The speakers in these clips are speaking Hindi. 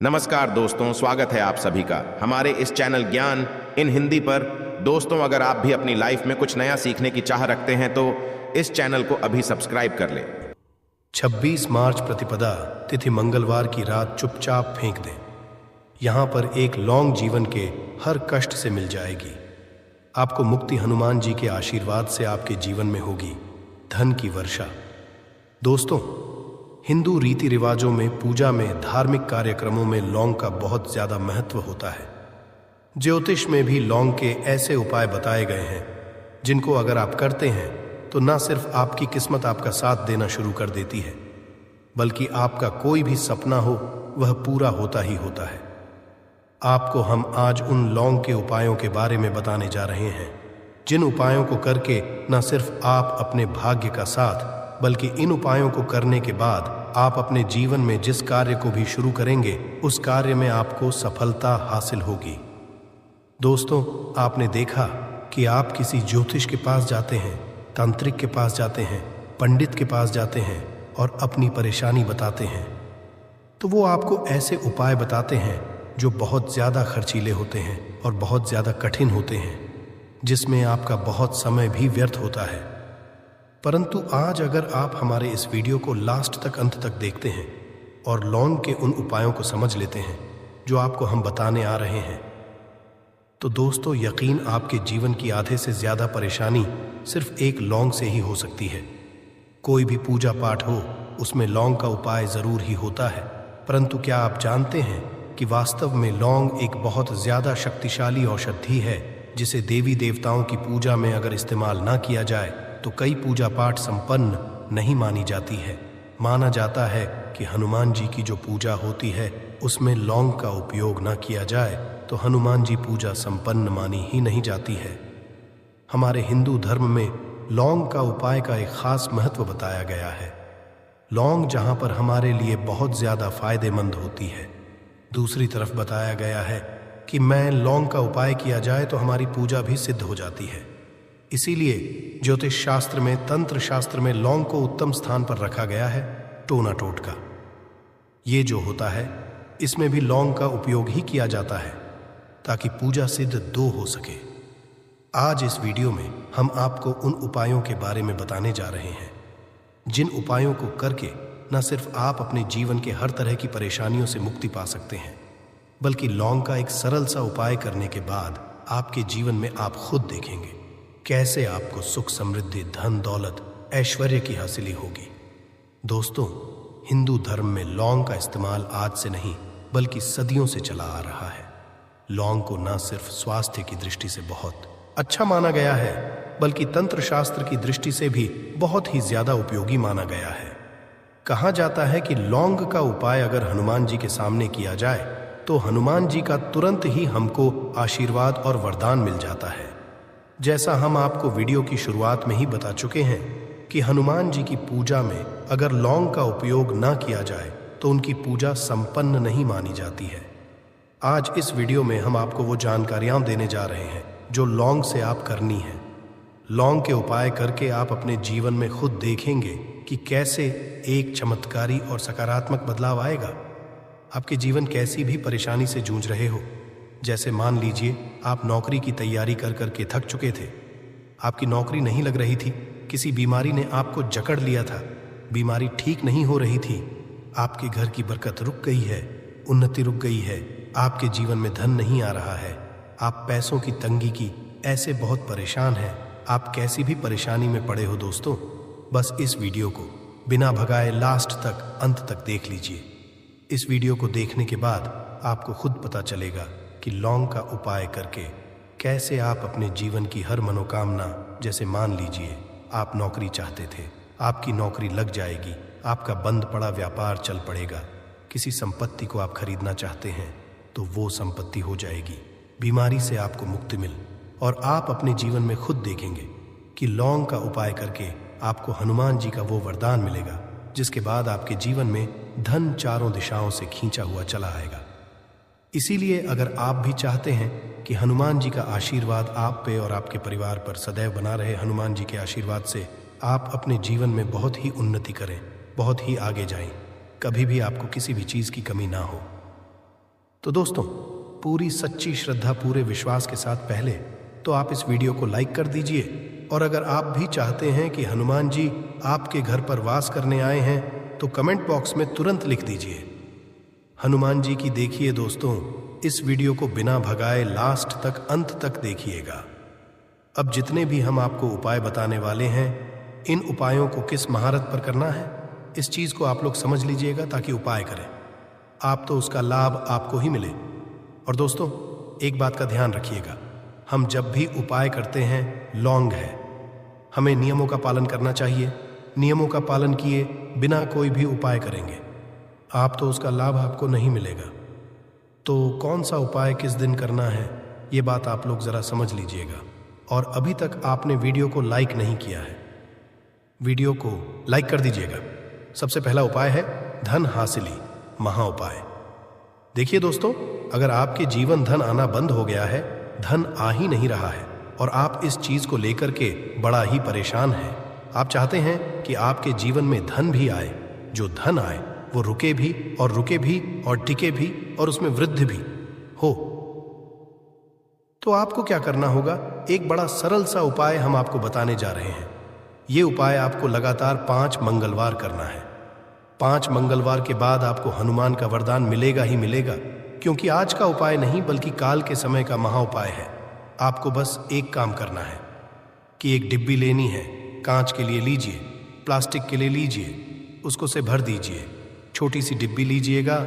नमस्कार दोस्तों, स्वागत है आप सभी का हमारे इस चैनल ज्ञान इन हिंदी पर। दोस्तों, अगर आप भी अपनी लाइफ में कुछ नया सीखने की चाह रखते हैं तो इस चैनल को अभी सब्सक्राइब कर लें। 26 मार्च प्रतिपदा तिथि मंगलवार की रात चुपचाप फेंक दें। यहाँ पर एक लौंग जीवन के हर कष्ट से मिल जाएगी। आपको मुक्ति हनुमान जी के आशीर्वाद से आपके जीवन में होगी धन की वर्षा। दोस्तों, हिंदू रीति रिवाजों में, पूजा में, धार्मिक कार्यक्रमों में लौंग का बहुत ज्यादा महत्व होता है। ज्योतिष में भी लौंग के ऐसे उपाय बताए गए हैं जिनको अगर आप करते हैं तो न सिर्फ आपकी किस्मत आपका साथ देना शुरू कर देती है, बल्कि आपका कोई भी सपना हो वह पूरा होता ही होता है। आपको हम आज उन लौंग के उपायों के बारे में बताने जा रहे हैं जिन उपायों को करके न सिर्फ आप अपने भाग्य का साथ, बल्कि इन उपायों को करने के बाद आप अपने जीवन में जिस कार्य को भी शुरू करेंगे उस कार्य में आपको सफलता हासिल होगी। दोस्तों, आपने देखा कि आप किसी ज्योतिष के पास जाते हैं, तांत्रिक के पास जाते हैं, पंडित के पास जाते हैं और अपनी परेशानी बताते हैं, तो वो आपको ऐसे उपाय बताते हैं जो बहुत ज़्यादा खर्चीले होते हैं और बहुत ज़्यादा कठिन होते हैं, जिसमें आपका बहुत समय भी व्यर्थ होता है। परंतु आज अगर आप हमारे इस वीडियो को लास्ट तक, अंत तक देखते हैं और लौंग के उन उपायों को समझ लेते हैं जो आपको हम बताने आ रहे हैं, तो दोस्तों यकीन आपके जीवन की आधे से ज़्यादा परेशानी सिर्फ एक लौंग से ही हो सकती है। कोई भी पूजा पाठ हो उसमें लौंग का उपाय ज़रूर ही होता है, परंतु क्या आप जानते हैं कि वास्तव में लौंग एक बहुत ज़्यादा शक्तिशाली औषधि है जिसे देवी देवताओं की पूजा में अगर इस्तेमाल ना किया जाए तो कई पूजा पाठ संपन्न नहीं मानी जाती है। माना जाता है कि हनुमान जी की जो पूजा होती है उसमें लौंग का उपयोग न किया जाए तो हनुमान जी पूजा संपन्न मानी ही नहीं जाती है। हमारे हिंदू धर्म में लौंग का उपाय का एक खास महत्व बताया गया है। लौंग जहाँ पर हमारे लिए बहुत ज़्यादा फायदेमंद होती है, दूसरी तरफ बताया गया है कि मैं लौंग का उपाय किया जाए तो हमारी पूजा भी सिद्ध हो जाती है। इसीलिए ज्योतिष शास्त्र में, तंत्र शास्त्र में लौंग को उत्तम स्थान पर रखा गया है। टोना टोटका ये जो होता है इसमें भी लौंग का उपयोग ही किया जाता है ताकि पूजा सिद्ध दो हो सके। आज इस वीडियो में हम आपको उन उपायों के बारे में बताने जा रहे हैं जिन उपायों को करके न सिर्फ आप अपने जीवन के हर तरह की परेशानियों से मुक्ति पा सकते हैं, बल्कि लौंग का एक सरल सा उपाय करने के बाद आपके जीवन में आप खुद देखेंगे कैसे आपको सुख, समृद्धि, धन, दौलत, ऐश्वर्य की हासिली होगी। दोस्तों, हिंदू धर्म में लौंग का इस्तेमाल आज से नहीं बल्कि सदियों से चला आ रहा है। लौंग को न सिर्फ स्वास्थ्य की दृष्टि से बहुत अच्छा माना गया है, बल्कि तंत्र शास्त्र की दृष्टि से भी बहुत ही ज्यादा उपयोगी माना गया है। कहा जाता है कि लौंग का उपाय अगर हनुमान जी के सामने किया जाए तो हनुमान जी का तुरंत ही हमको आशीर्वाद और वरदान मिल जाता है। जैसा हम आपको वीडियो की शुरुआत में ही बता चुके हैं कि हनुमान जी की पूजा में अगर लौंग का उपयोग ना किया जाए तो उनकी पूजा संपन्न नहीं मानी जाती है। आज इस वीडियो में हम आपको वो जानकारियां देने जा रहे हैं जो लौंग से आप करनी है। लौंग के उपाय करके आप अपने जीवन में खुद देखेंगे कि कैसे एक चमत्कारी और सकारात्मक बदलाव आएगा। आपके जीवन कैसी भी परेशानी से जूझ रहे हो, जैसे मान लीजिए आप नौकरी की तैयारी कर करके थक चुके थे, आपकी नौकरी नहीं लग रही थी, किसी बीमारी ने आपको जकड़ लिया था, बीमारी ठीक नहीं हो रही थी, आपके घर की बरकत रुक गई है, उन्नति रुक गई है, आपके जीवन में धन नहीं आ रहा है, आप पैसों की तंगी की ऐसे बहुत परेशान हैं, आप कैसी भी परेशानी में पड़े हो दोस्तों, बस इस वीडियो को बिना भगाए लास्ट तक, अंत तक देख लीजिए। इस वीडियो को देखने के बाद आपको खुद पता चलेगा कि लौंग का उपाय करके कैसे आप अपने जीवन की हर मनोकामना, जैसे मान लीजिए आप नौकरी चाहते थे, आपकी नौकरी लग जाएगी, आपका बंद पड़ा व्यापार चल पड़ेगा, किसी संपत्ति को आप खरीदना चाहते हैं तो वो संपत्ति हो जाएगी, बीमारी से आपको मुक्ति मिल, और आप अपने जीवन में खुद देखेंगे कि लौंग का उपाय करके आपको हनुमान जी का वो वरदान मिलेगा जिसके बाद आपके जीवन में धन चारों दिशाओं से खींचा हुआ चला आएगा। इसीलिए अगर आप भी चाहते हैं कि हनुमान जी का आशीर्वाद आप पे और आपके परिवार पर सदैव बना रहे, हनुमान जी के आशीर्वाद से आप अपने जीवन में बहुत ही उन्नति करें, बहुत ही आगे जाएं, कभी भी आपको किसी भी चीज़ की कमी ना हो, तो दोस्तों, पूरी सच्ची श्रद्धा, पूरे विश्वास के साथ पहले तो आप इस वीडियो को लाइक कर दीजिए, और अगर आप भी चाहते हैं कि हनुमान जी आपके घर पर वास करने आए हैं तो कमेंट बॉक्स में तुरंत लिख दीजिए हनुमान जी की। देखिए दोस्तों, इस वीडियो को बिना भगाए लास्ट तक, अंत तक देखिएगा। अब जितने भी हम आपको उपाय बताने वाले हैं, इन उपायों को किस महारत पर करना है, इस चीज को आप लोग समझ लीजिएगा ताकि उपाय करें आप, तो उसका लाभ आपको ही मिले। और दोस्तों, एक बात का ध्यान रखिएगा, हम जब भी उपाय करते हैं लॉन्ग है, हमें नियमों का पालन करना चाहिए। नियमों का पालन किए बिना कोई भी उपाय करेंगे आप, तो उसका लाभ आपको नहीं मिलेगा। तो कौन सा उपाय किस दिन करना है, ये बात आप लोग जरा समझ लीजिएगा। और अभी तक आपने वीडियो को लाइक नहीं किया है, वीडियो को लाइक कर दीजिएगा। सबसे पहला उपाय है धन हासिली महा उपाय। देखिए दोस्तों, अगर आपके जीवन धन आना बंद हो गया है, धन आ ही नहीं रहा है और आप इस चीज को लेकर के बड़ा ही परेशान हैं, आप चाहते हैं कि आपके जीवन में धन भी आए, जो धन आए वो रुके भी और टिके भी और उसमें वृद्धि भी हो, तो आपको क्या करना होगा, एक बड़ा सरल सा उपाय हम आपको बताने जा रहे हैं। ये उपाय आपको लगातार 5 मंगलवार करना है। 5 मंगलवार के बाद आपको हनुमान का वरदान मिलेगा ही मिलेगा, क्योंकि आज का उपाय नहीं बल्कि काल के समय का महा उपाय है। आपको बस एक काम करना है कि एक डिब्बी लेनी है, कांच के लिए लीजिए, प्लास्टिक के लिए लीजिए, उसको से भर दीजिए। छोटी सी डिब्बी लीजिएगा,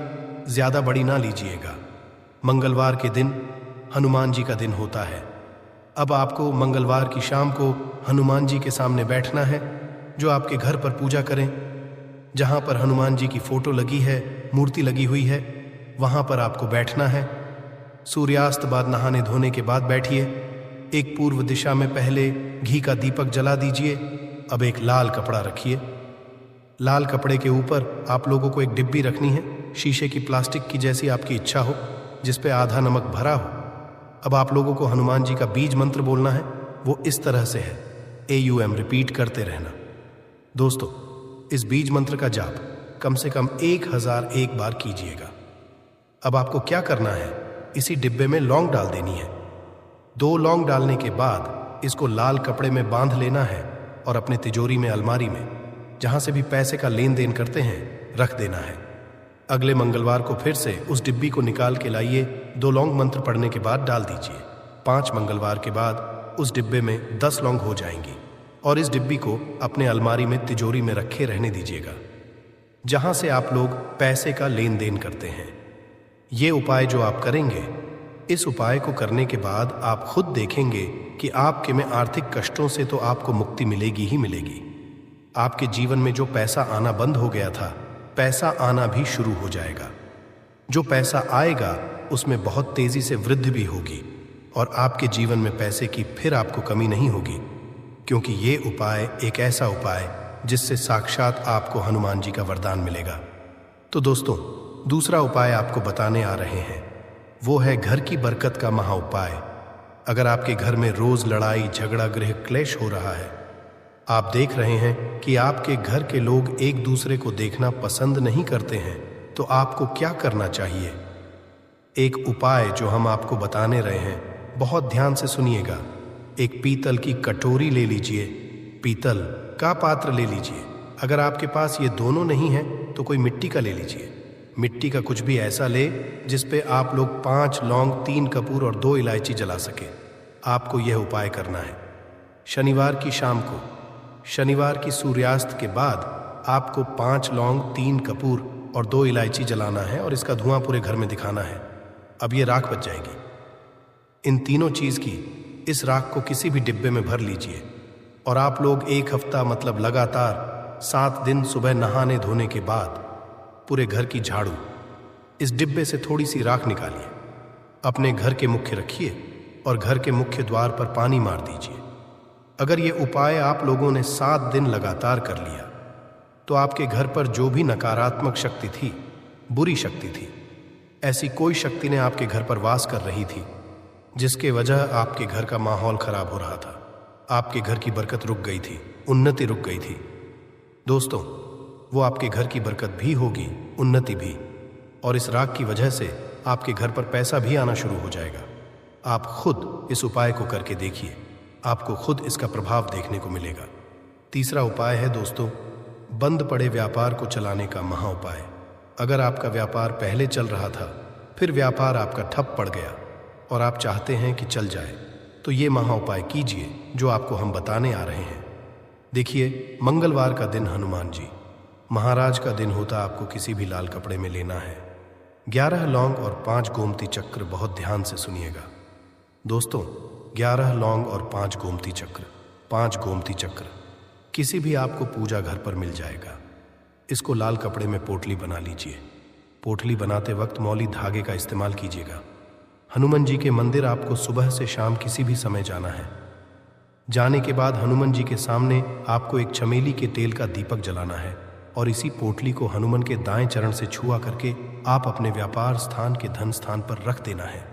ज्यादा बड़ी ना लीजिएगा। मंगलवार के दिन हनुमान जी का दिन होता है। अब आपको मंगलवार की शाम को हनुमान जी के सामने बैठना है, जो आपके घर पर पूजा करें, जहां पर हनुमान जी की फोटो लगी है, मूर्ति लगी हुई है, वहां पर आपको बैठना है। सूर्यास्त बाद नहाने धोने के बाद बैठिए। एक पूर्व दिशा में पहले घी का दीपक जला दीजिए। अब एक लाल कपड़ा रखिए। लाल कपड़े के ऊपर आप लोगों को एक डिब्बी रखनी है, शीशे की, प्लास्टिक की, जैसी आपकी इच्छा हो, जिस पे आधा नमक भरा हो। अब आप लोगों को हनुमान जी का बीज मंत्र बोलना है, वो इस तरह से है, AUM रिपीट करते रहना। दोस्तों, इस बीज मंत्र का जाप कम से कम 1001 बार कीजिएगा। अब आपको क्या करना है, इसी डिब्बे में लौंग डाल देनी है। 2 लौंग डालने के बाद इसको लाल कपड़े में बांध लेना है और अपने तिजोरी में, अलमारी में, जहां से भी पैसे का लेन देन करते हैं, रख देना है। अगले मंगलवार को फिर से उस डिब्बी को निकाल के लाइए। 2 लौंग मंत्र पढ़ने के बाद डाल दीजिए। 5 मंगलवार के बाद उस डिब्बे में 10 लौंग हो जाएंगी और इस डिब्बी को अपने अलमारी में, तिजोरी में रखे रहने दीजिएगा, जहां से आप लोग पैसे का लेन देन करते हैं। ये उपाय जो आप करेंगे, इस उपाय को करने के बाद आप खुद देखेंगे कि आपके में आर्थिक कष्टों से तो आपको मुक्ति मिलेगी ही मिलेगी। आपके जीवन में जो पैसा आना बंद हो गया था, पैसा आना भी शुरू हो जाएगा। जो पैसा आएगा उसमें बहुत तेजी से वृद्धि भी होगी और आपके जीवन में पैसे की फिर आपको कमी नहीं होगी, क्योंकि ये उपाय एक ऐसा उपाय जिससे साक्षात आपको हनुमान जी का वरदान मिलेगा। तो दोस्तों, दूसरा उपाय आपको बताने आ रहे हैं, वो है घर की बरकत का महा उपाय। अगर आपके घर में रोज लड़ाई झगड़ा, गृह क्लेश हो रहा है, आप देख रहे हैं कि आपके घर के लोग एक दूसरे को देखना पसंद नहीं करते हैं, तो आपको क्या करना चाहिए? एक उपाय जो हम आपको बताने रहे हैं, बहुत ध्यान से सुनिएगा। एक पीतल की कटोरी ले लीजिए, पीतल का पात्र ले लीजिए। अगर आपके पास ये दोनों नहीं है तो कोई मिट्टी का ले लीजिए। मिट्टी का कुछ भी ऐसा ले जिस पे आप लोग 5 लौंग, 3 कपूर और 2 इलायची जला सके। आपको यह उपाय करना है शनिवार की शाम को, शनिवार की सूर्यास्त के बाद आपको 5 लौंग, 3 कपूर और 2 इलायची जलाना है और इसका धुआं पूरे घर में दिखाना है। अब ये राख बच जाएगी। इन तीनों चीज की, इस राख को किसी भी डिब्बे में भर लीजिए और आप लोग 1 हफ्ता, मतलब लगातार 7 दिन, सुबह नहाने धोने के बाद पूरे घर की झाड़ू, इस डिब्बे से थोड़ी सी राख निकालिए, अपने घर के मुख्य रखिए और घर के मुख्य द्वार पर पानी मार दीजिए। अगर ये उपाय आप लोगों ने 7 दिन लगातार कर लिया तो आपके घर पर जो भी नकारात्मक शक्ति थी, बुरी शक्ति थी, ऐसी कोई शक्ति ने आपके घर पर वास कर रही थी जिसके वजह आपके घर का माहौल खराब हो रहा था, आपके घर की बरकत रुक गई थी, उन्नति रुक गई थी। दोस्तों, वो आपके घर की बरकत भी होगी, उन्नति भी, और इस राख की वजह से आपके घर पर पैसा भी आना शुरू हो जाएगा। आप खुद इस उपाय को करके देखिए, आपको खुद इसका प्रभाव देखने को मिलेगा। तीसरा उपाय है दोस्तों, बंद पड़े व्यापार को चलाने का महा उपाय। अगर आपका व्यापार पहले चल रहा था, फिर व्यापार आपका ठप पड़ गया और आप चाहते हैं कि चल जाए, तो ये महा उपाय कीजिए जो आपको हम बताने आ रहे हैं। देखिए, मंगलवार का दिन हनुमान जी महाराज का दिन होता। आपको किसी भी लाल कपड़े में लेना है 11 लौंग और 5 गोमती चक्र। बहुत ध्यान से सुनिएगा दोस्तों, 11 लौंग और 5 गोमती चक्र, 5 गोमती चक्र किसी भी आपको पूजा घर पर मिल जाएगा। इसको लाल कपड़े में पोटली बना लीजिए। पोटली बनाते वक्त मौली धागे का इस्तेमाल कीजिएगा। हनुमान जी के मंदिर आपको सुबह से शाम किसी भी समय जाना है। जाने के बाद हनुमान जी के सामने आपको एक चमेली के तेल का दीपक जलाना है और इसी पोटली को हनुमान के दाएं चरण से छुआ करके आप अपने व्यापार स्थान के धन स्थान पर रख देना है,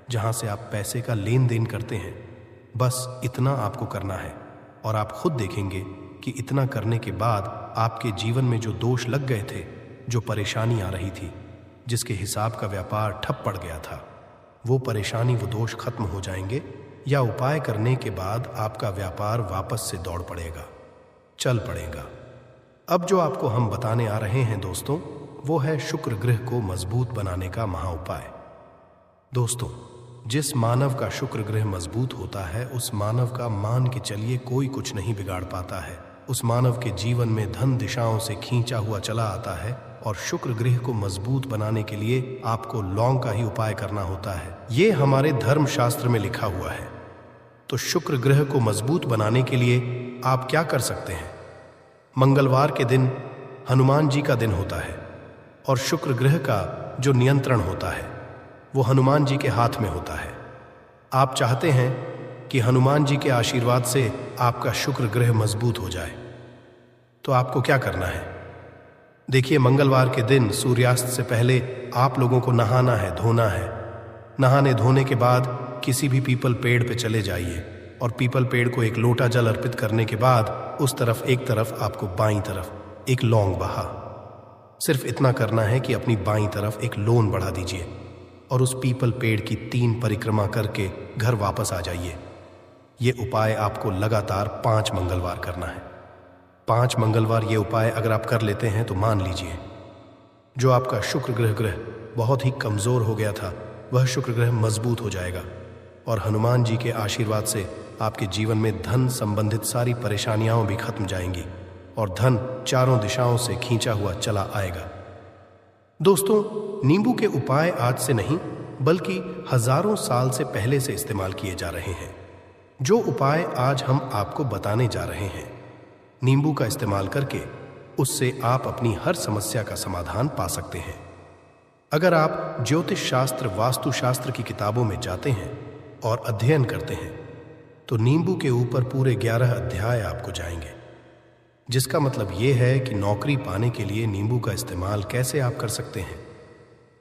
जहां से आप पैसे का लेन देन करते हैं। बस इतना आपको करना है और आप खुद देखेंगे कि इतना करने के बाद आपके जीवन में जो दोष लग गए थे, जो परेशानी आ रही थी, जिसके हिसाब का व्यापार ठप पड़ गया था, वो परेशानी, वो दोष खत्म हो जाएंगे या उपाय करने के बाद आपका व्यापार वापस से दौड़ पड़ेगा, चल पड़ेगा। अब जो आपको हम बताने आ रहे हैं दोस्तों, वो है शुक्र ग्रह को मजबूत बनाने का महा उपाय। दोस्तों, जिस मानव का शुक्र ग्रह मजबूत होता है, उस मानव का मान के चलिए कोई कुछ नहीं बिगाड़ पाता है। उस मानव के जीवन में धन दिशाओं से खींचा हुआ चला आता है। और शुक्र ग्रह को मजबूत बनाने के लिए आपको लौंग का ही उपाय करना होता है। ये हमारे धर्म शास्त्र में लिखा हुआ है। तो शुक्र ग्रह को मजबूत बनाने के लिए आप क्या कर सकते हैं? मंगलवार के दिन हनुमान जी का दिन होता है और शुक्र ग्रह का जो नियंत्रण होता है वो हनुमान जी के हाथ में होता है। आप चाहते हैं कि हनुमान जी के आशीर्वाद से आपका शुक्र ग्रह मजबूत हो जाए, तो आपको क्या करना है? देखिए, मंगलवार के दिन सूर्यास्त से पहले आप लोगों को नहाना है, धोना है। नहाने धोने के बाद किसी भी पीपल पेड़ पे चले जाइए और पीपल पेड़ को एक लोटा जल अर्पित करने के बाद उस तरफ एक तरफ आपको बाईं तरफ एक लौंग बहा। सिर्फ इतना करना है कि अपनी बाईं तरफ एक लोन बढ़ा दीजिए और उस पीपल पेड़ की 3 परिक्रमा करके घर वापस आ जाइए। ये उपाय आपको लगातार 5 मंगलवार करना है। 5 मंगलवार ये उपाय अगर आप कर लेते हैं तो मान लीजिए जो आपका शुक्र ग्रह बहुत ही कमजोर हो गया था, वह शुक्र ग्रह मजबूत हो जाएगा और हनुमान जी के आशीर्वाद से आपके जीवन में धन संबंधित सारी परेशानियां भी खत्म जाएंगी और धन चारों दिशाओं से खींचा हुआ चला आएगा। दोस्तों, नींबू के उपाय आज से नहीं बल्कि हजारों साल से पहले से इस्तेमाल किए जा रहे हैं। जो उपाय आज हम आपको बताने जा रहे हैं, नींबू का इस्तेमाल करके उससे आप अपनी हर समस्या का समाधान पा सकते हैं। अगर आप ज्योतिष शास्त्र, वास्तु शास्त्र की किताबों में जाते हैं और अध्ययन करते हैं तो नींबू के ऊपर पूरे 11 अध्याय आपको जाएंगे, जिसका मतलब यह है कि नौकरी पाने के लिए नींबू का इस्तेमाल कैसे आप कर सकते हैं,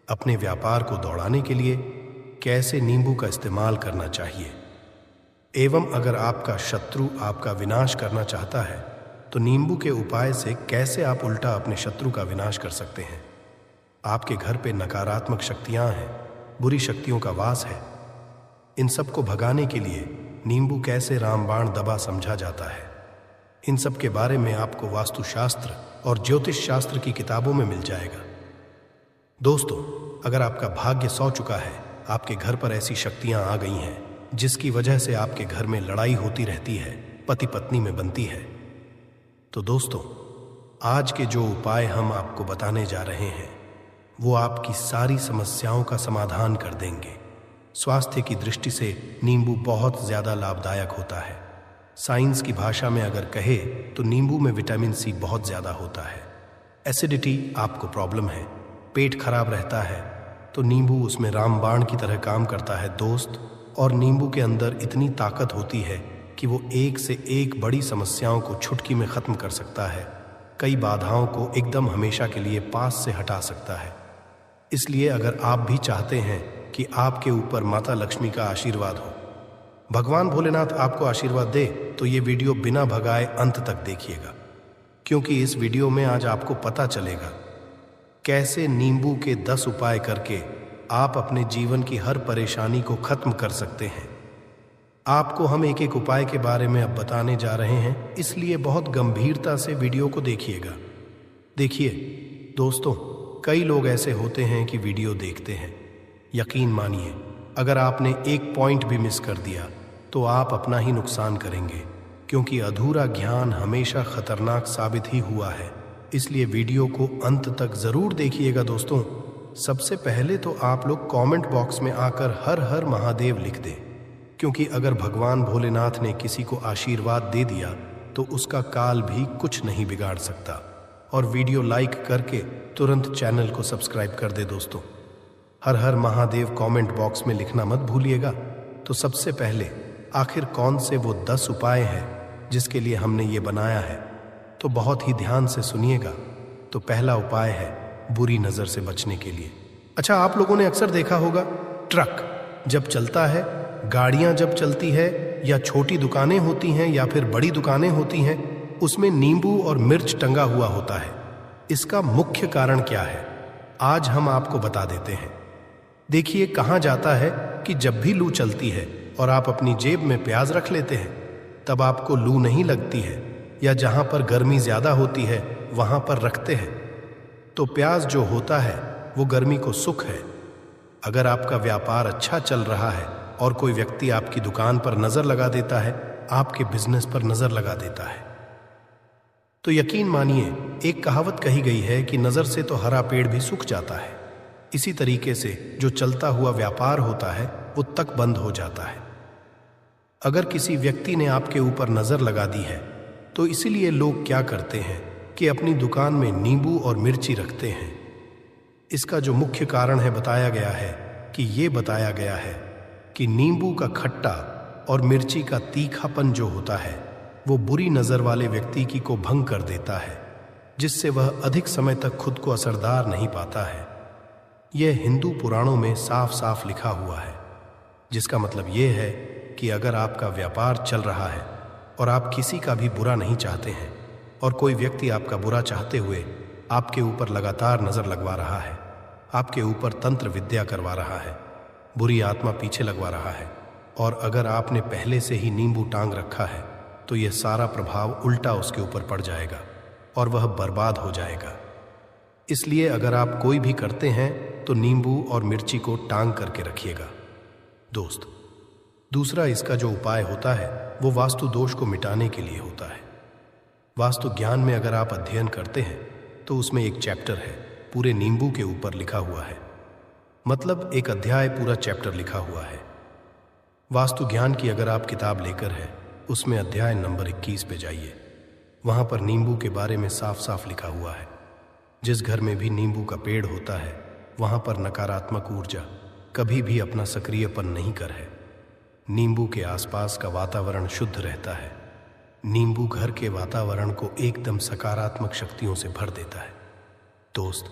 अपने व्यापार को दौड़ाने के लिए कैसे नींबू का इस्तेमाल करना चाहिए, एवं अगर आपका शत्रु आपका विनाश करना चाहता है तो नींबू के उपाय से कैसे आप उल्टा अपने शत्रु का विनाश कर सकते हैं। आपके घर पे नकारात्मक शक्तियां हैं, बुरी शक्तियों का वास है, इन सब को भगाने के लिए नींबू कैसे रामबाण दबा समझा जाता है, इन सब के बारे में आपको वास्तुशास्त्र और ज्योतिष शास्त्र की किताबों में मिल जाएगा। दोस्तों, अगर आपका भाग्य सौ चुका है, आपके घर पर ऐसी शक्तियां आ गई हैं जिसकी वजह से आपके घर में लड़ाई होती रहती है, पति पत्नी में बनती है, तो दोस्तों आज के जो उपाय हम आपको बताने जा रहे हैं वो आपकी सारी समस्याओं का समाधान कर देंगे। स्वास्थ्य की दृष्टि से नींबू बहुत ज्यादा लाभदायक होता है। साइंस की भाषा में अगर कहे तो नींबू में विटामिन सी बहुत ज्यादा होता है। एसिडिटी आपको प्रॉब्लम है, पेट खराब रहता है, तो नींबू उसमें रामबाण की तरह काम करता है दोस्त। और नींबू के अंदर इतनी ताकत होती है कि वो एक से एक बड़ी समस्याओं को चुटकी में खत्म कर सकता है, कई बाधाओं को एकदम हमेशा के लिए पास से हटा सकता है। इसलिए अगर आप भी चाहते हैं कि आपके ऊपर माता लक्ष्मी का आशीर्वाद हो, भगवान भोलेनाथ आपको आशीर्वाद दे, तो ये वीडियो बिना भगाए अंत तक देखिएगा, क्योंकि इस वीडियो में आज आपको पता चलेगा कैसे नींबू के 10 उपाय करके आप अपने जीवन की हर परेशानी को खत्म कर सकते हैं। आपको हम एक एक उपाय के बारे में अब बताने जा रहे हैं, इसलिए बहुत गंभीरता से वीडियो को देखिएगा। देखिए दोस्तों, कई लोग ऐसे होते हैं कि वीडियो देखते हैं, यकीन मानिए अगर आपने एक पॉइंट भी मिस कर दिया तो आप अपना ही नुकसान करेंगे, क्योंकि अधूरा ज्ञान हमेशा खतरनाक साबित ही हुआ है। इसलिए वीडियो को अंत तक जरूर देखिएगा दोस्तों। सबसे पहले तो आप लोग कमेंट बॉक्स में आकर हर हर महादेव लिख दें, क्योंकि अगर भगवान भोलेनाथ ने किसी को आशीर्वाद दे दिया तो उसका काल भी कुछ नहीं बिगाड़ सकता। और वीडियो लाइक करके तुरंत चैनल को सब्सक्राइब कर दे दोस्तों। हर हर महादेव कमेंट बॉक्स में लिखना मत भूलिएगा। तो सबसे पहले आखिर कौन से वो 10 उपाय हैं जिसके लिए हमने ये बनाया है, तो बहुत ही ध्यान से सुनिएगा। तो पहला उपाय है बुरी नज़र से बचने के लिए। अच्छा, आप लोगों ने अक्सर देखा होगा ट्रक जब चलता है, गाड़ियां जब चलती है, या छोटी दुकानें होती हैं या फिर बड़ी दुकानें होती हैं, उसमें नींबू और मिर्च टंगा हुआ होता है। इसका मुख्य कारण क्या है आज हम आपको बता देते हैं। देखिए, कहा जाता है कि जब भी लू चलती है और आप अपनी जेब में प्याज रख लेते हैं तब आपको लू नहीं लगती है, या जहां पर गर्मी ज्यादा होती है वहां पर रखते हैं तो प्याज जो होता है वो गर्मी को सुख है। अगर आपका व्यापार अच्छा चल रहा है और कोई व्यक्ति आपकी दुकान पर नजर लगा देता है, आपके बिजनेस पर नजर लगा देता है, तो यकीन मानिए एक कहावत कही गई है कि नजर से तो हरा पेड़ भी सूख जाता है। इसी तरीके से जो चलता हुआ व्यापार होता है वो तक बंद हो जाता है। अगर किसी व्यक्ति ने आपके ऊपर नजर लगा दी है तो इसीलिए लोग क्या करते हैं कि अपनी दुकान में नींबू और मिर्ची रखते हैं। इसका जो मुख्य कारण है बताया गया है कि नींबू का खट्टा और मिर्ची का तीखापन जो होता है वो बुरी नजर वाले व्यक्ति की को भंग कर देता है, जिससे वह अधिक समय तक खुद को असरदार नहीं पाता है। यह हिंदू पुराणों में साफ साफ लिखा हुआ है, जिसका मतलब यह है कि अगर आपका व्यापार चल रहा है और आप किसी का भी बुरा नहीं चाहते हैं और कोई व्यक्ति आपका बुरा चाहते हुए आपके ऊपर लगातार नजर लगवा रहा है, आपके ऊपर तंत्र विद्या करवा रहा है, बुरी आत्मा पीछे लगवा रहा है, और अगर आपने पहले से ही नींबू टांग रखा है तो यह सारा प्रभाव उल्टा उसके ऊपर पड़ जाएगा और वह बर्बाद हो जाएगा। इसलिए अगर आप कोई भी करते हैं तो नींबू और मिर्ची को टांग करके रखिएगा दोस्त। दूसरा इसका जो उपाय होता है वो वास्तु दोष को मिटाने के लिए होता है। वास्तु ज्ञान में अगर आप अध्ययन करते हैं तो उसमें एक चैप्टर है पूरे नींबू के ऊपर लिखा हुआ है, मतलब एक अध्याय पूरा चैप्टर लिखा हुआ है। वास्तु ज्ञान की अगर आप किताब लेकर है उसमें अध्याय नंबर 21 पे जाइए। वहां पर नींबू के बारे में साफ साफ लिखा हुआ है। जिस घर में भी नींबू का पेड़ होता है वहां पर नकारात्मक ऊर्जा कभी भी अपना सक्रियपन नहीं कर है। नींबू के आसपास का वातावरण शुद्ध रहता है। नींबू घर के वातावरण को एकदम सकारात्मक शक्तियों से भर देता है दोस्त।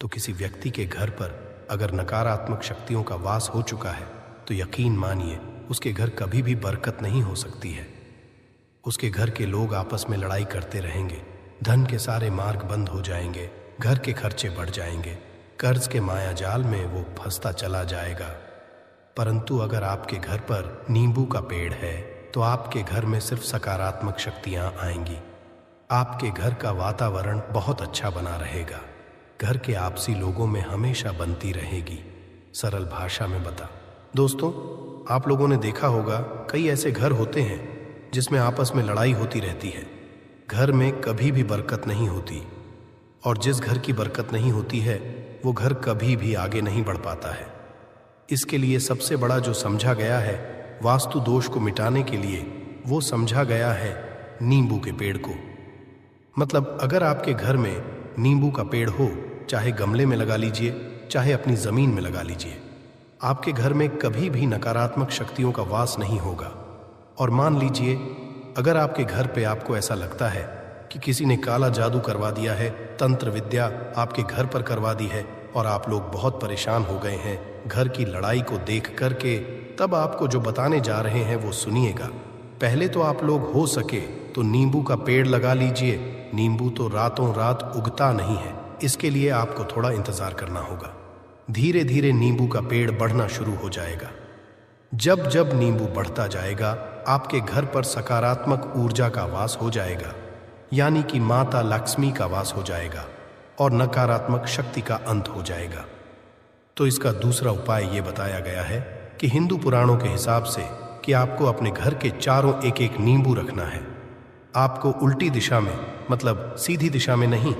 तो किसी व्यक्ति के घर पर अगर नकारात्मक शक्तियों का वास हो चुका है तो यकीन मानिए उसके घर कभी भी बरकत नहीं हो सकती है। उसके घर के लोग आपस में लड़ाई करते रहेंगे, धन के सारे मार्ग बंद हो जाएंगे, घर के खर्चे बढ़ जाएंगे, कर्ज के माया जाल में वो फंसता चला जाएगा। परंतु अगर आपके घर पर नींबू का पेड़ है तो आपके घर में सिर्फ सकारात्मक शक्तियां आएंगी। आपके घर का वातावरण बहुत अच्छा बना रहेगा। घर के आपसी लोगों में हमेशा बनती रहेगी। सरल भाषा में बता दोस्तों, आप लोगों ने देखा होगा कई ऐसे घर होते हैं जिसमें आपस में लड़ाई होती रहती है। घर में कभी भी बरकत नहीं होती, और जिस घर की बरकत नहीं होती है वो घर कभी भी आगे नहीं बढ़ पाता है। इसके लिए सबसे बड़ा जो समझा गया है वास्तु दोष को मिटाने के लिए, वो समझा गया है नींबू के पेड़ को। मतलब अगर आपके घर में नींबू का पेड़ हो, चाहे गमले में लगा लीजिए चाहे अपनी जमीन में लगा लीजिए, आपके घर में कभी भी नकारात्मक शक्तियों का वास नहीं होगा। और मान लीजिए अगर आपके घर पे आपको ऐसा लगता है कि किसी ने काला जादू करवा दिया है, तंत्र विद्या आपके घर पर करवा दी है और आप लोग बहुत परेशान हो गए हैं घर की लड़ाई को देख करके, तब आपको जो बताने जा रहे हैं वो सुनिएगा। पहले तो आप लोग हो सके तो नींबू का पेड़ लगा लीजिए। नींबू तो रातों रात उगता नहीं है, इसके लिए आपको थोड़ा इंतजार करना होगा। धीरे धीरे नींबू का पेड़ बढ़ना शुरू हो जाएगा। जब जब नींबू बढ़ता जाएगा, आपके घर पर सकारात्मक ऊर्जा का वास हो जाएगा, यानी कि माता लक्ष्मी का वास हो जाएगा और नकारात्मक शक्ति का अंत हो जाएगा। तो इसका दूसरा उपाय ये बताया गया है कि हिंदू पुराणों के हिसाब से कि आपको अपने घर के चारों एक एक नींबू रखना है। आपको उल्टी दिशा में, मतलब सीधी दिशा में नहीं,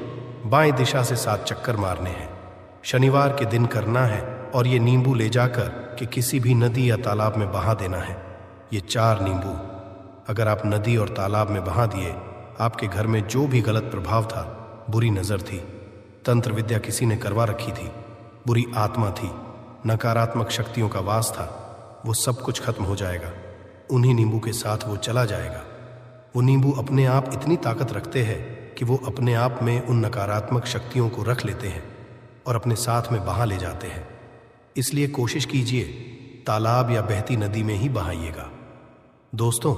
बाएं दिशा से 7 चक्कर मारने हैं। शनिवार के दिन करना है और ये नींबू ले जाकर कि किसी भी नदी या तालाब में बहा देना है। ये 4 नींबू अगर आप नदी और तालाब में बहा दिए, आपके घर में जो भी गलत प्रभाव था, बुरी नज़र थी, तंत्र विद्या किसी ने करवा रखी थी, बुरी आत्मा थी, नकारात्मक शक्तियों का वास था, वो सब कुछ खत्म हो जाएगा। उन्हीं नींबू के साथ वो चला जाएगा। वो नींबू अपने आप इतनी ताकत रखते हैं कि वो अपने आप में उन नकारात्मक शक्तियों को रख लेते हैं और अपने साथ में बहा ले जाते हैं। इसलिए कोशिश कीजिए तालाब या बहती नदी में ही बहाइएगा। दोस्तों,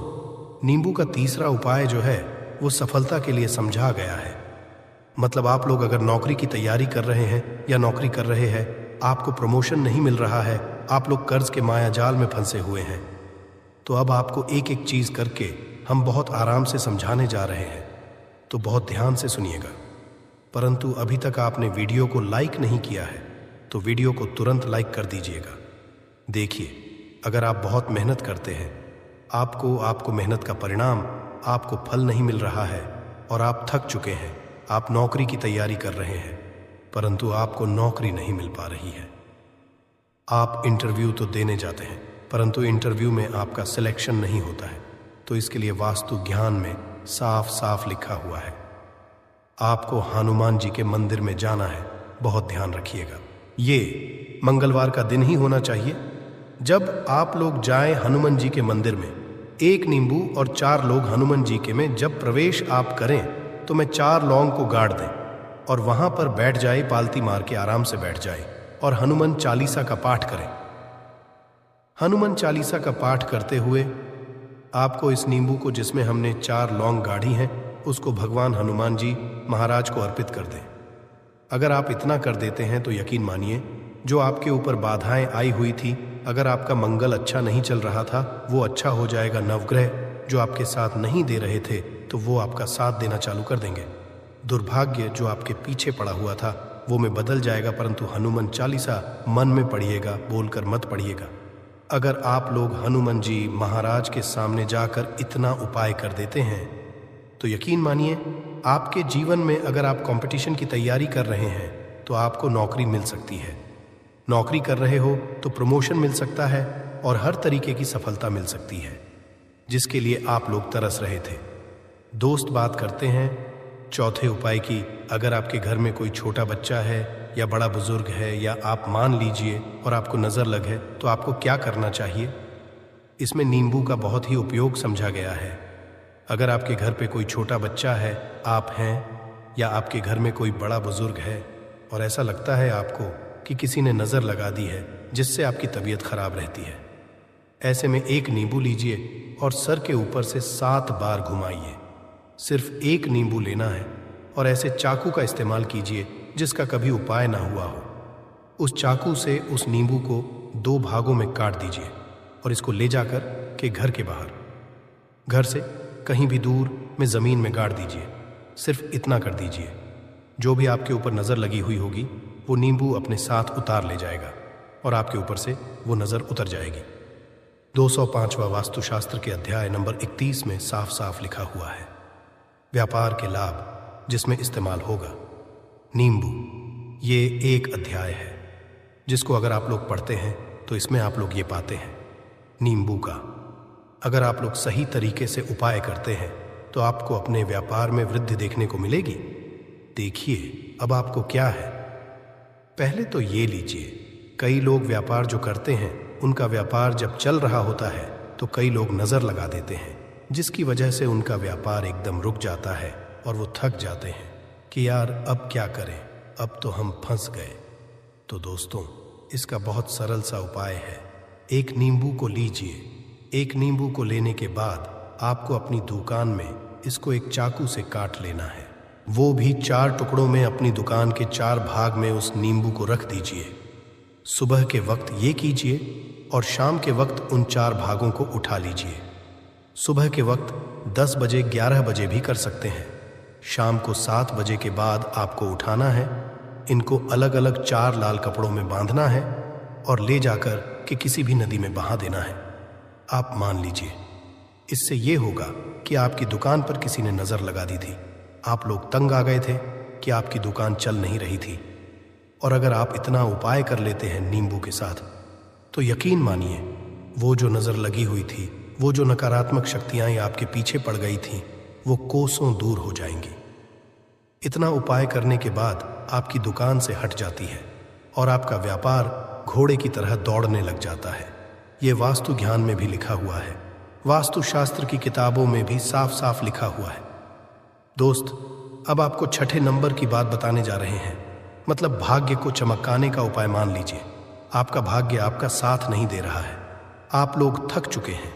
नींबू का तीसरा उपाय जो है वो सफलता के लिए समझा गया है। मतलब आप लोग अगर नौकरी की तैयारी कर रहे हैं या नौकरी कर रहे हैं, आपको प्रमोशन नहीं मिल रहा है, आप लोग कर्ज के माया जाल में फंसे हुए हैं, तो अब आपको एक एक चीज करके हम बहुत आराम से समझाने जा रहे हैं, तो बहुत ध्यान से सुनिएगा। परंतु अभी तक आपने वीडियो को लाइक नहीं किया है तो वीडियो को तुरंत लाइक कर दीजिएगा। देखिए, अगर आप बहुत मेहनत करते हैं, आपको मेहनत का परिणाम, आपको फल नहीं मिल रहा है और आप थक चुके हैं, आप नौकरी की तैयारी कर रहे हैं परंतु आपको नौकरी नहीं मिल पा रही है। आप इंटरव्यू तो देने जाते हैं परंतु इंटरव्यू में आपका सिलेक्शन नहीं होता है, तो इसके लिए वास्तु ज्ञान में साफ साफ लिखा हुआ है, आपको हनुमान जी के मंदिर में जाना है। बहुत ध्यान रखिएगा, ये मंगलवार का दिन ही होना चाहिए। जब आप लोग जाएं हनुमान जी के मंदिर में, 1 नींबू और 4 लोग हनुमान जी के में जब प्रवेश आप करें तो मैं 4 लौंग को गाड़ दें और वहां पर बैठ जाए, पालती मार के आराम से बैठ जाए और हनुमान चालीसा का पाठ करें। हनुमान चालीसा का पाठ करते हुए आपको इस नींबू को, जिसमें हमने 4 लौंग गाढ़ी हैं, उसको भगवान हनुमान जी महाराज को अर्पित कर दें। अगर आप इतना कर देते हैं तो यकीन मानिए, जो आपके ऊपर बाधाएं आई हुई थी, अगर आपका मंगल अच्छा नहीं चल रहा था, वो अच्छा हो जाएगा। नवग्रह जो आपके साथ नहीं दे रहे थे तो वो आपका साथ देना चालू कर देंगे। दुर्भाग्य जो आपके पीछे पड़ा हुआ था वो में बदल जाएगा। परंतु हनुमान चालीसा मन में पढ़िएगा, बोलकर मत पढ़िएगा। अगर आप लोग हनुमान जी महाराज के सामने जाकर इतना उपाय कर देते हैं तो यकीन मानिए, आपके जीवन में अगर आप कंपटीशन की तैयारी कर रहे हैं तो आपको नौकरी मिल सकती है। नौकरी कर रहे हो तो प्रमोशन मिल सकता है और हर तरीके की सफलता मिल सकती है, जिसके लिए आप लोग तरस रहे थे। दोस्त बात करते हैं चौथे उपाय की। अगर आपके घर में कोई छोटा बच्चा है या बड़ा बुजुर्ग है, या आप मान लीजिए और आपको नजर लगे, तो आपको क्या करना चाहिए? इसमें नींबू का बहुत ही उपयोग समझा गया है। अगर आपके घर पे कोई छोटा बच्चा है, आप हैं, या आपके घर में कोई बड़ा बुजुर्ग है और ऐसा लगता है आपको कि किसी ने नजर लगा दी है जिससे आपकी तबीयत खराब रहती है, ऐसे में 1 नींबू लीजिए और सर के ऊपर से 7 बार घुमाइए। सिर्फ 1 नींबू लेना है और ऐसे चाकू का इस्तेमाल कीजिए जिसका कभी उपाय ना हुआ हो। उस चाकू से उस नींबू को 2 भागों में काट दीजिए और इसको ले जाकर के घर के बाहर, घर से कहीं भी दूर में जमीन में गाड़ दीजिए। सिर्फ इतना कर दीजिए, जो भी आपके ऊपर नजर लगी हुई होगी वो नींबू अपने साथ उतार ले जाएगा और आपके ऊपर से वो नजर उतर जाएगी। 205वां वास्तुशास्त्र के अध्याय नंबर 31 में साफ साफ लिखा हुआ है, व्यापार के लाभ जिसमें इस्तेमाल होगा नींबू। ये एक अध्याय है जिसको अगर आप लोग पढ़ते हैं तो इसमें आप लोग ये पाते हैं नींबू का अगर आप लोग सही तरीके से उपाय करते हैं तो आपको अपने व्यापार में वृद्धि देखने को मिलेगी। देखिए अब आपको क्या है। पहले तो ये लीजिए, कई लोग व्यापार जो करते हैं उनका व्यापार जब चल रहा होता है तो कई लोग नजर लगा देते हैं, जिसकी वजह से उनका व्यापार एकदम रुक जाता है और वो थक जाते हैं कि यार अब क्या करें, अब तो हम फंस गए। तो दोस्तों, इसका बहुत सरल सा उपाय है। 1 नींबू को लीजिए। 1 नींबू को लेने के बाद आपको अपनी दुकान में इसको एक चाकू से काट लेना है। वो भी 4 टुकड़ों में अपनी दुकान के 4 भाग में उस नींबू को रख दीजिए। सुबह के वक्त ये कीजिए और शाम के वक्त उन 4 भागों को उठा लीजिए। सुबह के वक्त 10 बजे 11 बजे भी कर सकते हैं। शाम को 7 बजे के बाद आपको उठाना है। इनको अलग अलग 4 लाल कपड़ों में बांधना है और ले जाकर के किसी भी नदी में बहा देना है। आप मान लीजिए इससे ये होगा कि आपकी दुकान पर किसी ने नज़र लगा दी थी। आप लोग तंग आ गए थे कि आपकी दुकान चल नहीं रही थी, और अगर आप इतना उपाय कर लेते हैं नींबू के साथ, तो यकीन मानिए वो जो नज़र लगी हुई थी, वो जो नकारात्मक शक्तियाँ आपके पीछे पड़ गई थीं, वो कोसों दूर हो जाएंगी। इतना उपाय करने के बाद आपकी दुकान से हट जाती है और आपका व्यापार घोड़े की तरह दौड़ने लग जाता है। ये वास्तु ज्ञान में भी लिखा हुआ है, वास्तुशास्त्र की किताबों में भी साफ साफ लिखा हुआ है। दोस्त, अब आपको 6ठे नंबर की बात बताने जा रहे हैं, मतलब भाग्य को चमकाने का उपाय। मान लीजिए आपका भाग्य आपका साथ नहीं दे रहा है। आप लोग थक चुके हैं।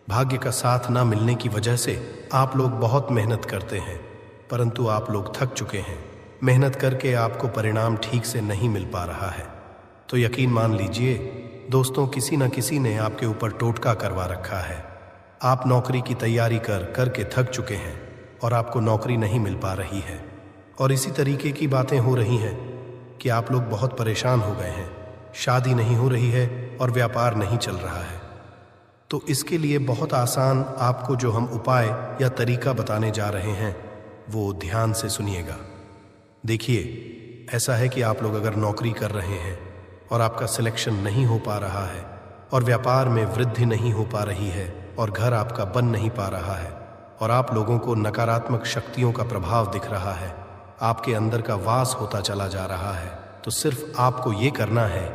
भाग्य का साथ ना मिलने की वजह से आप लोग बहुत मेहनत करते हैं, परंतु आप लोग थक चुके हैं। मेहनत करके आपको परिणाम ठीक से नहीं मिल पा रहा है। तो यकीन मान लीजिए दोस्तों, किसी न किसी ने आपके ऊपर टोटका करवा रखा है। आप नौकरी की तैयारी करके थक चुके हैं और आपको नौकरी नहीं मिल पा रही है, और इसी तरीके की बातें हो रही हैं कि आप लोग बहुत परेशान हो गए हैं। शादी नहीं हो रही है और व्यापार नहीं चल रहा है। तो इसके लिए बहुत आसान आपको जो हम उपाय या तरीका बताने जा रहे हैं, वो ध्यान से सुनिएगा। देखिए, ऐसा है कि आप लोग अगर नौकरी कर रहे हैं और आपका सिलेक्शन नहीं हो पा रहा है, और व्यापार में वृद्धि नहीं हो पा रही है, और घर आपका बन नहीं पा रहा है, और आप लोगों को नकारात्मक शक्तियों का प्रभाव दिख रहा है, आपके अंदर का वास होता चला जा रहा है, तो सिर्फ आपको ये करना है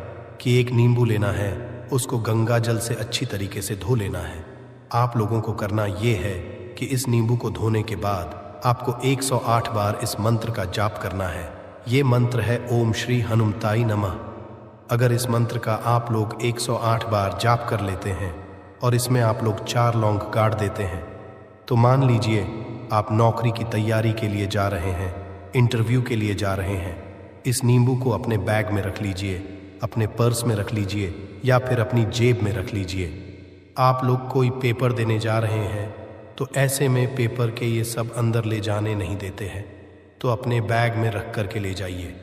कि एक नींबू लेना है, उसको गंगा जल से अच्छी तरीके से धो लेना है। आप लोगों को करना ये है कि इस नींबू को धोने के बाद आपको 108 बार इस मंत्र का जाप करना है। ये मंत्र है ओम श्री हनुमताई नमः। अगर इस मंत्र का आप लोग 108 बार जाप कर लेते हैं और इसमें आप लोग 4 लौंग गाड़ देते हैं, तो मान लीजिए आप नौकरी की तैयारी के लिए जा रहे हैं, इंटरव्यू के लिए जा रहे हैं। इस नींबू को अपने बैग में रख लीजिए, अपने पर्स में रख लीजिए, या फिर अपनी जेब में रख लीजिए। आप लोग कोई पेपर देने जा रहे हैं तो ऐसे में पेपर के ये सब अंदर ले जाने नहीं देते हैं, तो अपने बैग में रख कर के ले जाइए।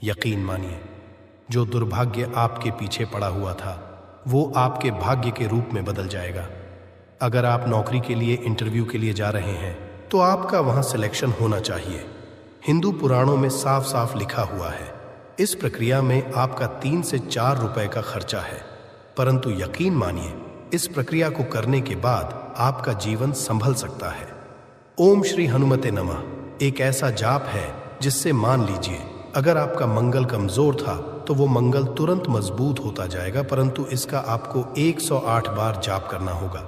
यकीन मानिए जो दुर्भाग्य आपके पीछे पड़ा हुआ था, वो आपके भाग्य के रूप में बदल जाएगा। अगर आप नौकरी के लिए इंटरव्यू के लिए जा रहे हैं तो आपका वहां सिलेक्शन होना चाहिए। हिंदू पुराणों में साफ साफ लिखा हुआ है। इस प्रक्रिया में आपका 3 से 4 रुपए का खर्चा है, परंतु यकीन मानिए इस प्रक्रिया को करने के बाद आपका जीवन संभल सकता है। ओम श्री हनुमते नमः एक ऐसा जाप है जिससे मान लीजिए अगर आपका मंगल कमजोर था तो वो मंगल तुरंत मजबूत होता जाएगा, परंतु इसका आपको 108 बार जाप करना होगा,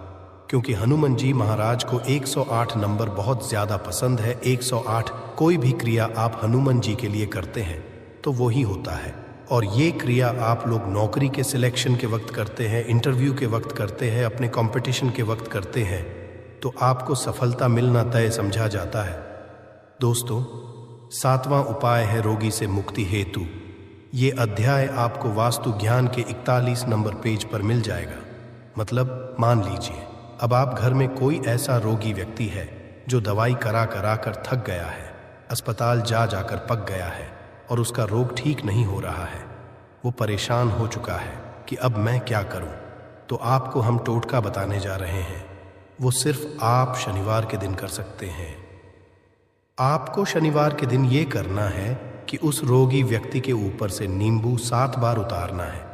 क्योंकि हनुमान जी महाराज को 108 नंबर बहुत ज्यादा पसंद है। 108 कोई भी क्रिया आप हनुमान जी के लिए करते हैं तो वो ही होता है, और ये क्रिया आप लोग नौकरी के सिलेक्शन के वक्त करते हैं, इंटरव्यू के वक्त करते हैं, अपने कंपटीशन के वक्त करते हैं, तो आपको सफलता मिलना तय समझा जाता है। दोस्तों, 7वां उपाय है रोगी से मुक्ति हेतु। ये अध्याय आपको वास्तु ज्ञान के 41 नंबर पेज पर मिल जाएगा। मतलब मान लीजिए अब आप घर में कोई ऐसा रोगी व्यक्ति है जो दवाई करा कर थक गया है, अस्पताल जा जाकर पक गया है और उसका रोग ठीक नहीं हो रहा है। वो परेशान हो चुका है कि अब मैं क्या करूं। तो आपको हम टोटका बताने जा रहे हैं। वो सिर्फ आप शनिवार के दिन कर सकते हैं। आपको शनिवार के दिन ये करना है कि उस रोगी व्यक्ति के ऊपर से नींबू 7 बार उतारना है।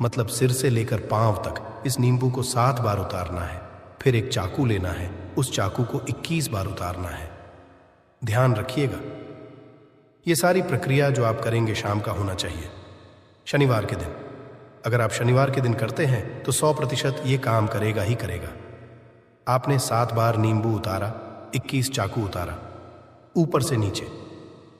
मतलब सिर से लेकर पांव तक इस नींबू को 7 बार उतारना है। फिर एक चाकू लेना है, उस चाकू को 21 बार उतारना है। ध्यान रखिएगा, ये सारी प्रक्रिया जो आप करेंगे शाम का होना चाहिए, शनिवार के दिन। अगर आप शनिवार के दिन करते हैं तो 100% ये काम करेगा ही करेगा। आपने 7 बार नींबू उतारा, 21 चाकू उतारा ऊपर से नीचे।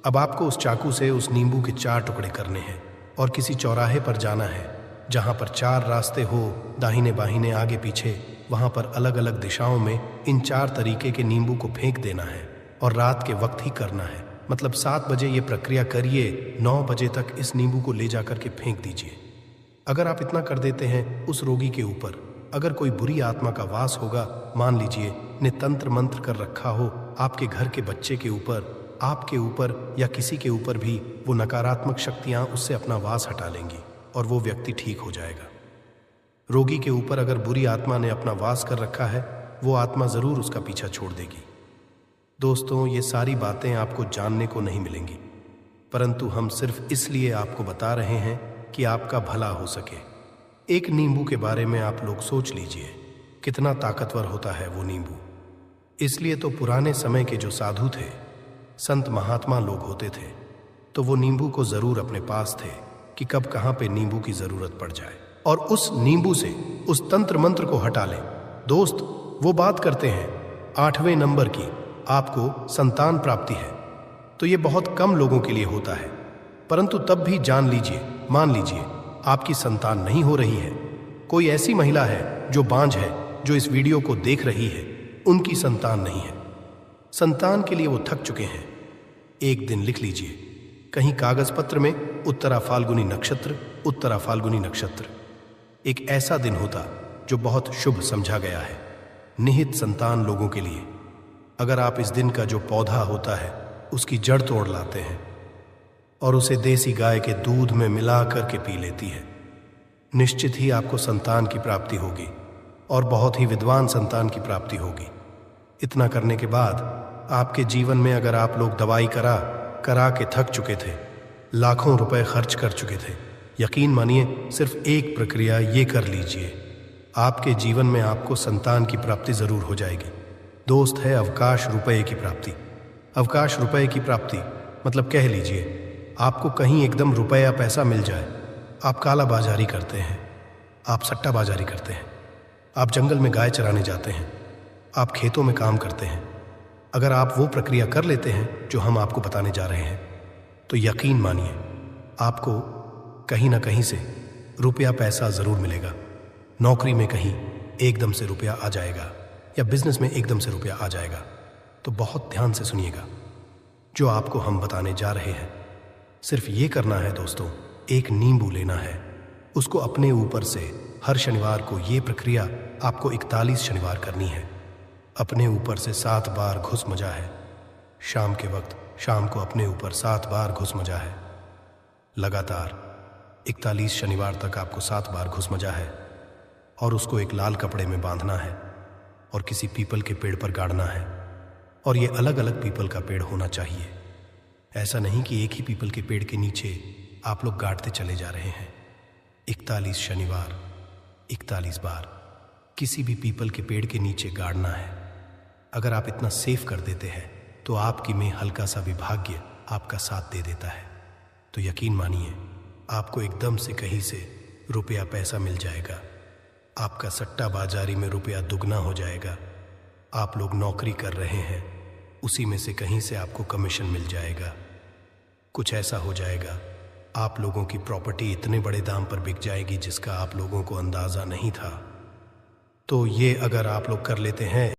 अब आपको उस चाकू से उस नींबू के 4 टुकड़े करने हैं और किसी चौराहे पर जाना है जहां पर 4 रास्ते हो, दाहिने बाहिने आगे पीछे, वहां पर अलग अलग दिशाओं में इन 4 तरीके के नींबू को फेंक देना है, और रात के वक्त ही करना है। मतलब 7 बजे ये प्रक्रिया करिए, 9 बजे तक इस नींबू को ले जाकर के फेंक दीजिए। अगर आप इतना कर देते हैं उस रोगी के ऊपर, अगर कोई बुरी आत्मा का वास होगा, मान लीजिए ने तंत्र मंत्र कर रखा हो आपके घर के बच्चे के ऊपर, आपके ऊपर या किसी के ऊपर भी, वो नकारात्मक शक्तियां उससे अपना वास हटा लेंगी और वो व्यक्ति ठीक हो जाएगा। रोगी के ऊपर अगर बुरी आत्मा ने अपना वास कर रखा है, वो आत्मा जरूर उसका पीछा छोड़ देगी। दोस्तों, ये सारी बातें आपको जानने को नहीं मिलेंगी, परंतु हम सिर्फ इसलिए आपको बता रहे हैं कि आपका भला हो सके। एक नींबू के बारे में आप लोग सोच लीजिए, कितना ताकतवर होता है वो नींबू। इसलिए तो पुराने समय के जो साधु थे, संत महात्मा लोग होते थे, तो वो नींबू को जरूर अपने पास थे कि कब कहाँ पे नींबू की जरूरत पड़ जाए और उस नींबू से उस तंत्र मंत्र को हटा लें। दोस्त, वो बात करते हैं 8वें नंबर की, आपको संतान प्राप्ति है, तो ये बहुत कम लोगों के लिए होता है, परंतु तब भी जान लीजिए, मान लीजिए आपकी संतान नहीं हो रही है, कोई ऐसी महिला है जो बांझ है, जो इस वीडियो को देख रही है, उनकी संतान नहीं है, संतान के लिए वो थक चुके हैं, एक दिन लिख लीजिए कहीं कागज पत्र में उत्तरा फाल्गुनी नक्षत्र, उत्तरा फाल्गुनी नक्षत्र एक ऐसा दिन होता जो बहुत शुभ समझा गया है निहित संतान लोगों के लिए। अगर आप इस दिन का जो पौधा होता है उसकी जड़ तोड़ लाते हैं और उसे देसी गाय के दूध में मिला करके पी लेती है, निश्चित ही आपको संतान की प्राप्ति होगी और बहुत ही विद्वान संतान की प्राप्ति होगी। इतना करने के बाद आपके जीवन में अगर आप लोग दवाई करा करा के थक चुके थे, लाखों रुपए खर्च कर चुके थे, यकीन मानिए सिर्फ एक प्रक्रिया ये कर लीजिए, आपके जीवन में आपको संतान की प्राप्ति जरूर हो जाएगी। दोस्त, है अवकाश रुपए की प्राप्ति। अवकाश रुपए की प्राप्ति मतलब कह लीजिए आपको कहीं एकदम रुपया पैसा मिल जाए। आप काला बाजारी करते हैं, आप सट्टा बाजारी करते हैं, आप जंगल में गाय चराने जाते हैं, आप खेतों में काम करते हैं। अगर आप वो प्रक्रिया कर लेते हैं जो हम आपको बताने जा रहे हैं, तो यकीन मानिए आपको कहीं ना कहीं से रुपया पैसा जरूर मिलेगा। नौकरी में कहीं एकदम से रुपया आ जाएगा या बिजनेस में एकदम से रुपया आ जाएगा। तो बहुत ध्यान से सुनिएगा जो आपको हम बताने जा रहे हैं। सिर्फ ये करना है दोस्तों, एक नींबू लेना है, उसको अपने ऊपर से हर शनिवार को, ये प्रक्रिया आपको 41 शनिवार करनी है। अपने ऊपर से 7 बार घुस मजा है, शाम के वक्त शाम को अपने ऊपर 7 बार घुस मजा है। लगातार 41 शनिवार तक आपको 7 बार घुस मजा है और उसको एक लाल कपड़े में बांधना है और किसी पीपल के पेड़ पर गाड़ना है। और ये अलग अलग पीपल का पेड़ होना चाहिए, ऐसा नहीं कि एक ही पीपल के पेड़ के नीचे आप लोग गाड़ते चले जा रहे हैं। 41 शनिवार 41 बार किसी भी पीपल के पेड़ के नीचे गाड़ना है। अगर आप इतना सेफ कर देते हैं तो आपकी में हल्का सा भी भाग्य आपका साथ दे देता है। तो यकीन मानिए आपको एकदम से कहीं से रुपया पैसा मिल जाएगा, आपका सट्टा बाजारी में रुपया दुगना हो जाएगा। आप लोग नौकरी कर रहे हैं, उसी में से कहीं से आपको कमीशन मिल जाएगा। कुछ ऐसा हो जाएगा आप लोगों की प्रॉपर्टी इतने बड़े दाम पर बिक जाएगी जिसका आप लोगों को अंदाजा नहीं था। तो ये अगर आप लोग कर लेते हैं